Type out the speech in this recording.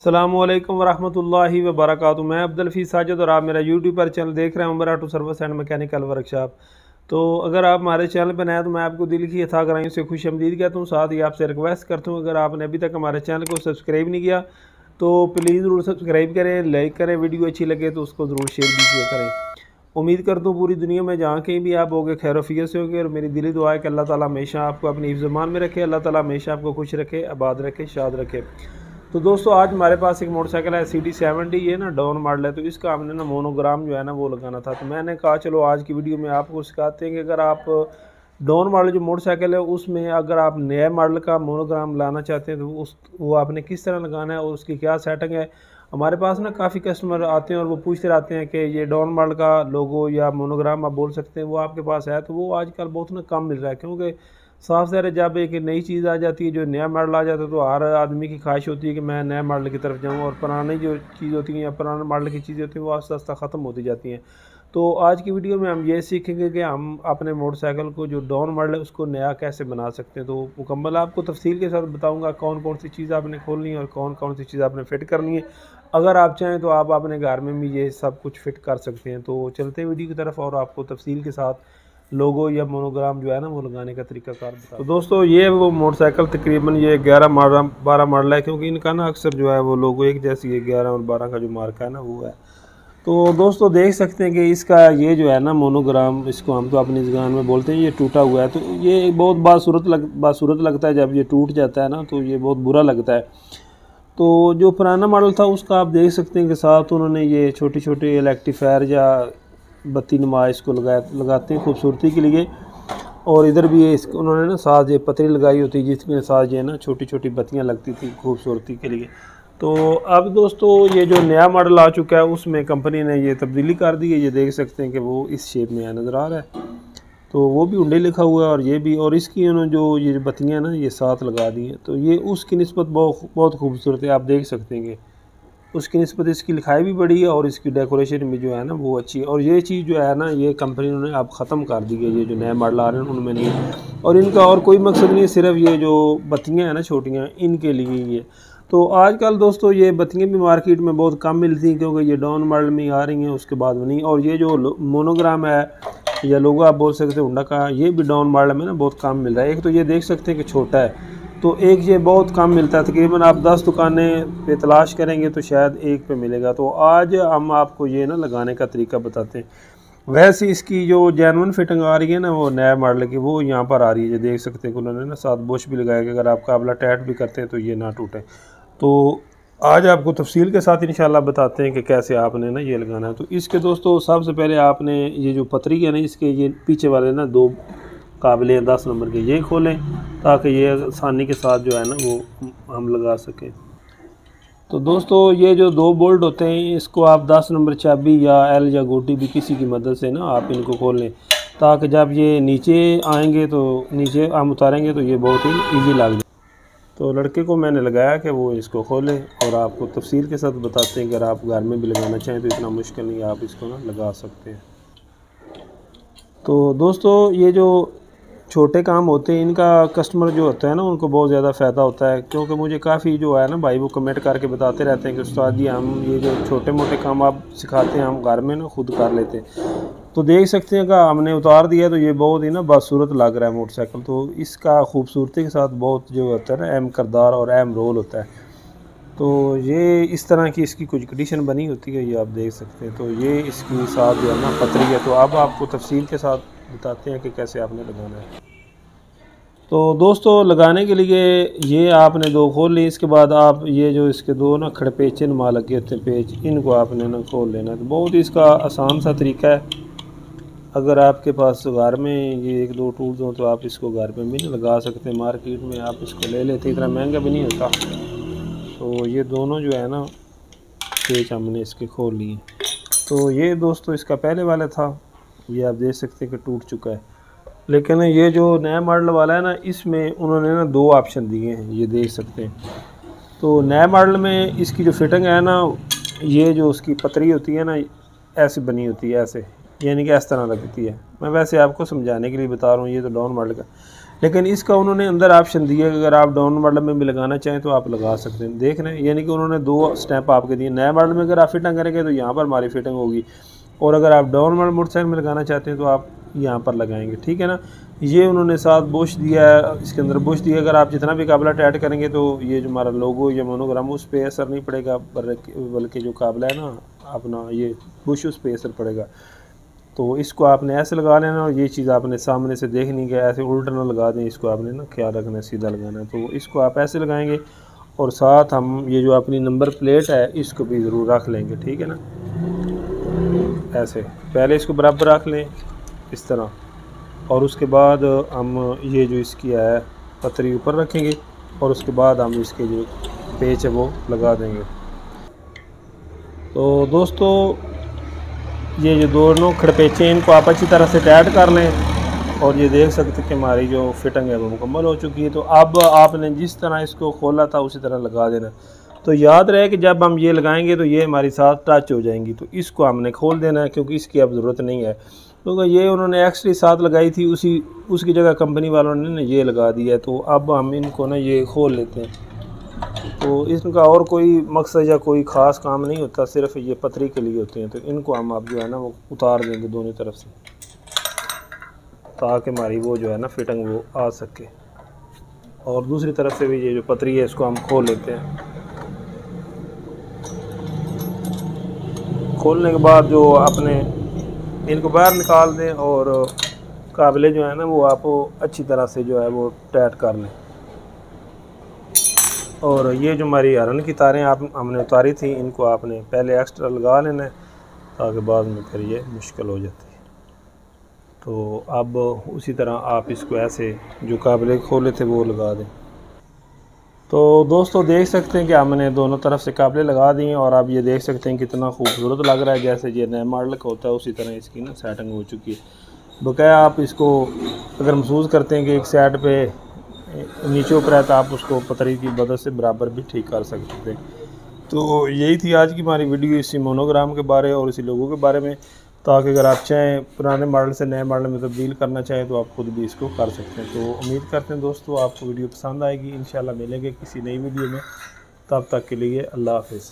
अस्सलामुअलैकुम वरहमतुल्लाहि वबरकातुहू। मैं अब्दुल हफीज़ साजिद और आप मेरा यूट्यूब पर चैनल देख रहे हैं Umar auto service and mechanical workshop. तो अगर आप हमारे चैनल पर नए हैं तो मैं आपको दिल की यथा गहराइयों से खुश आमदीद कहता हूँ। साथ ही आपसे रिक्वेस्ट करता हूँ, अगर आपने अभी तक हमारे चैनल को सब्सक्राइब नहीं किया तो प्लीज़ ज़रूर सब्सक्राइब करें, लाइक करें, वीडियो अच्छी लगे तो उसको ज़रूर शेयर भी करें। उम्मीद करता हूँ पूरी दुनिया में जहाँ कहीं भी आप होगे खैर वफियत से होगे, और मेरी दिली दुआ है कि अल्लाह ताला हमेशा आपको अपनी हिफ्ज़-ए-मान में रखे, अल्लाह ताला हमेशा आपको खुश रखे, आबाद रखे, शाद रखे। तो दोस्तों आज हमारे पास एक मोटरसाइकिल है CD70, ये ना डाउन मॉडल है। तो इसका हमने ना मोनोग्राम जो है ना वो लगाना था। तो मैंने कहा चलो आज की वीडियो में आपको सिखाते हैं कि अगर आप डाउन मॉडल जो मोटरसाइकिल है उसमें अगर आप नए मॉडल का मोनोग्राम लाना चाहते हैं तो वो आपने किस तरह लगाना है और उसकी क्या सेटिंग है। हमारे पास ना काफ़ी कस्टमर आते हैं और वो पूछते रहते हैं कि ये डाउन मॉडल का लोगो या मोनोग्राम आप बोल सकते हैं वो आपके पास है। तो वो आजकल बहुत ना कम मिल रहा है, क्योंकि साफ ज़ाहिर है जब एक नई चीज़ आ जाती है, जो नया मॉडल आ जाता है, तो हर आदमी की ख्वाहिश होती है कि मैं नए मॉडल की तरफ जाऊं, और पुरानी जो चीज़ होती है या पुराने मॉडल की चीज़ें होती हैं वो आस्ता आस्ता ख़त्म होती जाती हैं। तो आज की वीडियो में हम ये सीखेंगे कि हम अपने मोटरसाइकिल को जो डाउन मॉडल है उसको नया कैसे बना सकते हैं। तो मुकम्मल आपको तफसील के साथ बताऊँगा कौन कौन सी चीज़ आपने खोलनी है और कौन कौन सी चीज़ आपने फ़िट करनी है। अगर आप चाहें तो आप अपने घर में भी ये सब कुछ फ़िट कर सकते हैं। तो चलते हैं वीडियो की तरफ और आपको तफसील के साथ लोगो या मोनोग्राम जो है ना वो लगाने का तरीकाकार बता। तो दोस्तों ये वो मोटरसाइकिल तकरीबन ये 12 मॉडल है, क्योंकि इनका ना अक्सर जो है वो लोगो एक जैसी है, 11 और 12 का जो मार्क है ना वो है। तो दोस्तों देख सकते हैं कि इसका ये जो है ना मोनोग्राम, इसको हम तो अपनी ज़बान में बोलते हैं, ये टूटा हुआ है। तो ये बहुत बासूरत लगता है जब ये टूट जाता है ना, तो ये बहुत बुरा लगता है। तो जो पुराना मॉडल था उसका आप देख सकते हैं कि साथ उन्होंने ये छोटे छोटे इलेक्ट्रीफायर या बत्ती नुमा इसको लगाते हैं खूबसूरती के लिए। और इधर भी ये इसको उन्होंने ना साथ ये पतरी लगाई होती है जिसके साथ ये ना छोटी छोटी बत्तियां लगती थी खूबसूरती के लिए। तो अब दोस्तों ये जो नया मॉडल आ चुका है उसमें कंपनी ने ये तब्दीली कर दी है। ये देख सकते हैं कि वो इस शेप में नज़र आ रहा है, तो वो भी उंडे लिखा हुआ है और ये भी, और इसकी उन्होंने जो ये बत्तियाँ ना ये साथ लगा दी हैं। तो ये उसकी निस्बत बहुत खूबसूरत है, आप देख सकते हैं कि उसकी निस्बत इसकी लिखाई भी बड़ी है और इसकी डेकोरेशन भी जो है ना वो अच्छी है। और ये चीज़ जो है ना ये कंपनी ने अब ख़त्म कर दी है, ये जो नए मॉडल आ रहे हैं उनमें नहीं है। और इनका और कोई मकसद नहीं है, सिर्फ ये जो बत्तियाँ हैं ना छोटियाँ इनके लिए ही है। तो आजकल दोस्तों ये बत्तियाँ भी मार्केट में बहुत कम मिलती हैं, क्योंकि ये डाउन मॉडल में आ रही हैं, उसके बाद में नहीं। और ये जो मोनोग्राम है या लोगो आप बोल सकते हैं हुंडा का, ये भी डाउन मॉडल में ना बहुत कम मिल रहा है। एक तो ये देख सकते हैं कि छोटा है, तो एक ये बहुत कम मिलता है। तकरीबन आप 10 दुकानें पे तलाश करेंगे तो शायद एक पे मिलेगा। तो आज हम आपको ये ना लगाने का तरीका बताते हैं। वैसे इसकी जो जेन्युइन फिटिंग आ रही है ना वो नया मॉडल की, वो यहाँ पर आ रही है। जो देख सकते हैं कि उन्होंने ना साथ बुश भी लगाया कि अगर आप काबला टाइट भी करते हैं तो ये ना टूटे। तो आज आपको तफसील के साथ इंशाल्लाह बताते हैं कि कैसे आपने ना ये लगाना है। तो इसके दोस्तों सबसे पहले आपने ये जो पतरी है ना इसके ये पीछे वाले ना 2 काबिले 10 नंबर के ये खोलें, ताकि ये आसानी के साथ जो है ना वो हम लगा सकें। तो दोस्तों ये जो 2 बोल्ट होते हैं इसको आप 10 नंबर चाबी या एल या गोटी भी किसी की मदद से ना आप इनको खोल लें, ताकि जब ये नीचे आएंगे तो नीचे हम उतारेंगे तो ये बहुत ही ईजी लग जाए। तो लड़के को मैंने लगाया कि वो इसको खोले, और आपको तफसील के साथ बताते हैं कि अगर आप घर में भी लगाना चाहें तो इतना मुश्किल नहीं, आप इसको ना लगा सकते हैं। तो दोस्तों ये जो छोटे काम होते हैं इनका कस्टमर जो होता है ना उनको बहुत ज़्यादा फ़ायदा होता है, क्योंकि मुझे काफ़ी जो है ना भाई वो कमेंट करके बताते रहते हैं कि उस्ताद जी हम ये जो छोटे मोटे काम आप सिखाते हैं हम घर में ना खुद कर लेते हैं। तो देख सकते हैं कि हमने उतार दिया तो ये बहुत ही ना बासूरत लग रहा है मोटरसाइकिल। तो इसका खूबसूरती के साथ बहुत जो होता है ना अहम किरदार और अहम रोल होता है। तो ये इस तरह की इसकी कुछ कंडीशन बनी होती है, ये आप देख सकते हैं। तो ये इसकी साथ जो है ना पतरी है। तो अब आपको तफसील के साथ बताते हैं कि कैसे आपने लगाना है। तो दोस्तों लगाने के लिए ये आपने 2 खोल ली, इसके बाद आप ये जो इसके 2 ना खड़पेचे नुमा लगे होते हैं पेच, इनको आपने ना खोल लेना। तो बहुत ही इसका आसान सा तरीका है। अगर आपके पास घर में ये 1-2 टूल्स हों तो आप इसको घर पे भी नहीं लगा सकते, मार्केट में आप इसको ले लेते, इतना महंगा भी नहीं होता। तो ये दोनों जो है ना पेच हमने इसके खोल लिए। तो ये दोस्तों इसका पहले वाला था, ये आप देख सकते हैं कि टूट चुका है। लेकिन ये जो नया मॉडल वाला है ना इसमें उन्होंने ना 2 ऑप्शन दिए हैं, ये देख सकते हैं। तो नया मॉडल में इसकी जो फिटिंग है ना, ये जो उसकी पतरी होती है ना ऐसे बनी होती है, ऐसे यानी कि इस तरह लगती है। मैं वैसे आपको समझाने के लिए बता रहा हूँ, ये तो डाउन मॉडल का। लेकिन इसका उन्होंने अंदर ऑप्शन दिया कि अगर आप डाउन मॉडल में भी लगाना चाहें तो आप लगा सकते हैं। देख रहे हैं, यानी कि उन्होंने 2 स्टेप आपके दिए। नए मॉडल में अगर आप फिटिंग करेंगे तो यहाँ पर हमारी फिटिंग होगी, और अगर आप डाउन मॉडल मोटरसाइकिल में लगाना चाहते हैं तो आप यहाँ पर लगाएंगे, ठीक है ना। ये उन्होंने साथ बुश दिया है, इसके अंदर बुश दिया। अगर आप जितना भी काबला टाइट करेंगे तो ये जो हमारा लोगो या मोनोग्राम उस पर असर नहीं पड़ेगा, बल्कि जो काबला है ना अपना ये बुश उस पर असर पड़ेगा। तो इसको आपने ऐसे लगा लेना, और ये चीज़ आपने सामने से देखनी है, ऐसे उल्टा ना लगा दें, इसको आपने ना ख्याल रखना है, सीधा लगाना है। तो इसको आप ऐसे लगाएंगे, और साथ हम ये जो अपनी नंबर प्लेट है इसको भी ज़रूर रख लेंगे, ठीक है ना। ऐसे पहले इसको बराबर रख लें इस तरह, और उसके बाद हम ये जो इसकी है पतरी ऊपर रखेंगे, और उसके बाद हम इसके जो पेच है वो लगा देंगे। तो दोस्तों ये जो दोनों खड़पेचे इनको आप अच्छी तरह से टाइट कर लें, और ये देख सकते हैं कि हमारी जो फिटिंग है वो मुकम्मल हो चुकी है। तो अब आपने जिस तरह इसको खोला था उसी तरह लगा देना। तो याद रहे कि जब हम ये लगाएंगे तो ये हमारी साथ टच हो जाएंगी, तो इसको हमने खोल देना है, क्योंकि इसकी अब ज़रूरत नहीं है, क्योंकि ये उन्होंने एक्स्ट्रा साथ लगाई थी, उसकी जगह कंपनी वालों ने ना ये लगा दिया है। तो अब हम इनको ना ये खोल लेते हैं। तो इसका और कोई मकसद या कोई ख़ास काम नहीं होता, सिर्फ ये पतरी के लिए होते हैं। तो इनको हम अब जो है ना वो उतार देंगे दोनों तरफ से, ताकि हमारी वो जो है ना फिटिंग वो आ सके। और दूसरी तरफ से भी ये जो पतरी है इसको हम खोल लेते हैं। खोलने के बाद जो आपने इनको बाहर निकाल दें, और काबिले जो है ना वो आप अच्छी तरह से जो है वो टाइट कर लें। और ये जो हमारी आयरन की तारें हमने उतारी थी, इनको आपने पहले एक्स्ट्रा लगा लेना है, ताकि बाद में फिर ये मुश्किल हो जाती है। तो अब उसी तरह आप इसको ऐसे जो काबिले खोले थे वो लगा दें। तो दोस्तों देख सकते हैं कि हमने दोनों तरफ से काबिले लगा दिए, और आप ये देख सकते हैं कितना खूबसूरत लग रहा है, जैसे ये नए मॉडल का होता है उसी तरह इसकी ना सेटिंग हो चुकी है। बकाया आप इसको अगर महसूस करते हैं कि एक साइड पे नीचे ऊपर है तो आप उसको पतरी की मदद से बराबर भी ठीक कर सकते हैं। तो यही थी आज की हमारी वीडियो इसी मोनोग्राम के बारे और इसी लोगों के बारे में, ताकि अगर आप चाहें पुराने मॉडल से नए मॉडल में तब्दील करना चाहें तो आप खुद भी इसको कर सकते हैं। तो उम्मीद करते हैं दोस्तों आपको वीडियो पसंद आएगी। इंशाल्लाह मिलेंगे किसी नई वीडियो में, तब तक के लिए अल्लाह हाफ़िज़।